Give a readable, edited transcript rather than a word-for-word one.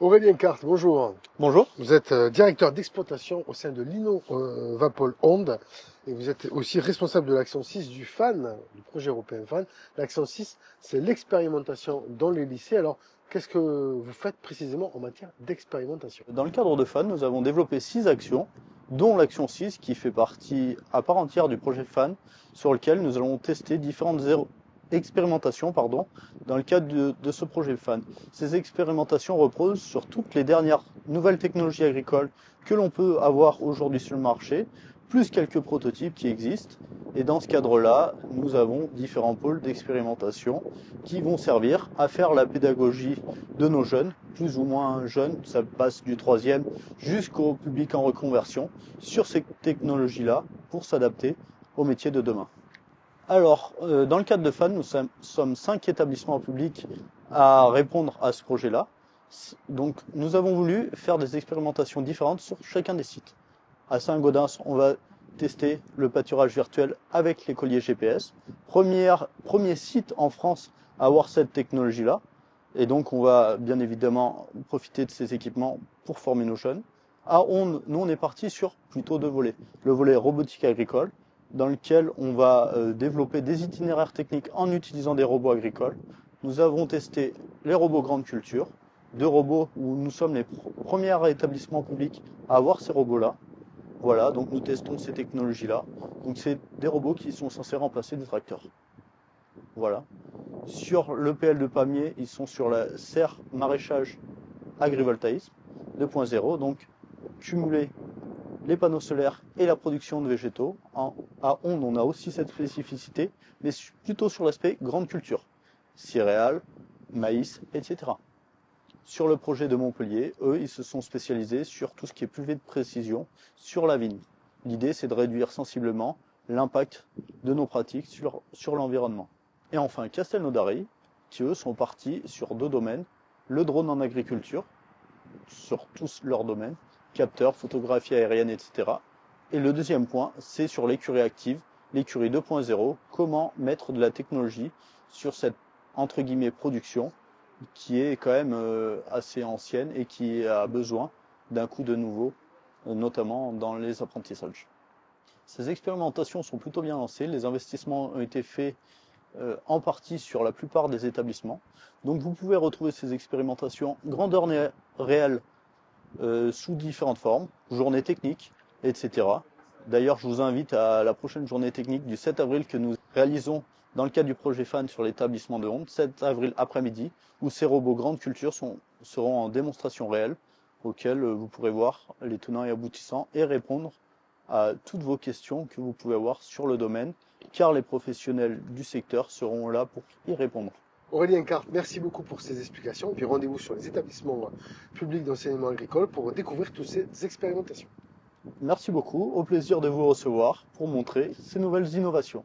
Aurélien Carte, bonjour. Bonjour. Vous êtes directeur d'exploitation au sein de l'Innovapol Onde et vous êtes aussi responsable de l'action 6 du FAN, du projet européen FAN. L'action 6, c'est l'expérimentation dans les lycées. Alors, qu'est-ce que vous faites précisément en matière d'expérimentation? Dans le cadre de FAN, nous avons développé 6 actions, dont l'action 6 qui fait partie à part entière du projet FAN, sur lequel nous allons tester différentes expérimentations dans le cadre de ce projet FAN. Ces expérimentations reposent sur toutes les dernières nouvelles technologies agricoles que l'on peut avoir aujourd'hui sur le marché, plus quelques prototypes qui existent. Et dans ce cadre-là, nous avons différents pôles d'expérimentation qui vont servir à faire la pédagogie de nos jeunes, plus ou moins jeunes, ça passe du 3e jusqu'au public en reconversion, sur ces technologies-là pour s'adapter au métier de demain. Alors, dans le cadre de FAN, nous sommes 5 établissements publics à répondre à ce projet-là. Donc, nous avons voulu faire des expérimentations différentes sur chacun des sites. À Saint-Gaudens, on va tester le pâturage virtuel avec l'écolier GPS. Premier site en France à avoir cette technologie-là. Et donc, on va bien évidemment profiter de ces équipements pour former nos jeunes. À Onde, nous, on est parti sur plutôt 2 volets. Le volet robotique agricole, dans lequel on va développer des itinéraires techniques en utilisant des robots agricoles. Nous avons testé les robots grande culture, 2 robots où nous sommes les premiers établissements publics à avoir ces robots-là. Voilà, donc nous testons ces technologies-là. Donc c'est des robots qui sont censés remplacer des tracteurs. Voilà. Sur l'EPL de Pamiers, ils sont sur la serre maraîchage agrivoltaïsme 2.0, donc cumuler les panneaux solaires et la production de végétaux. À Onde, on a aussi cette spécificité, mais plutôt sur l'aspect grande culture, céréales, maïs, etc. Sur le projet de Montpellier, eux, ils se sont spécialisés sur tout ce qui est pulvée de précision sur la vigne. L'idée, c'est de réduire sensiblement l'impact de nos pratiques sur l'environnement. Et enfin, Castelnaudary, qui eux sont partis sur 2 domaines, le drone en agriculture, sur tous leurs domaines, capteurs, photographie aérienne, etc. Et le deuxième point, c'est sur l'écurie active, l'écurie 2.0, comment mettre de la technologie sur cette, entre guillemets, production, qui est quand même assez ancienne et qui a besoin d'un coup de nouveau, notamment dans les apprentissages. Ces expérimentations sont plutôt bien lancées, les investissements ont été faits en partie sur la plupart des établissements. Donc vous pouvez retrouver ces expérimentations grandeur réelle sous différentes formes, journées techniques, etc. D'ailleurs, je vous invite à la prochaine journée technique du 7 avril que nous réalisons dans le cadre du projet FAN sur l'établissement de Onde, 7 avril après-midi, où ces robots grande culture seront en démonstration réelle, auxquelles vous pourrez voir les tenants et aboutissants et répondre à toutes vos questions que vous pouvez avoir sur le domaine, car les professionnels du secteur seront là pour y répondre. Aurélien Carte, merci beaucoup pour ces explications. Puis rendez-vous sur les établissements publics d'enseignement agricole pour découvrir toutes ces expérimentations. Merci beaucoup, au plaisir de vous recevoir pour montrer ces nouvelles innovations.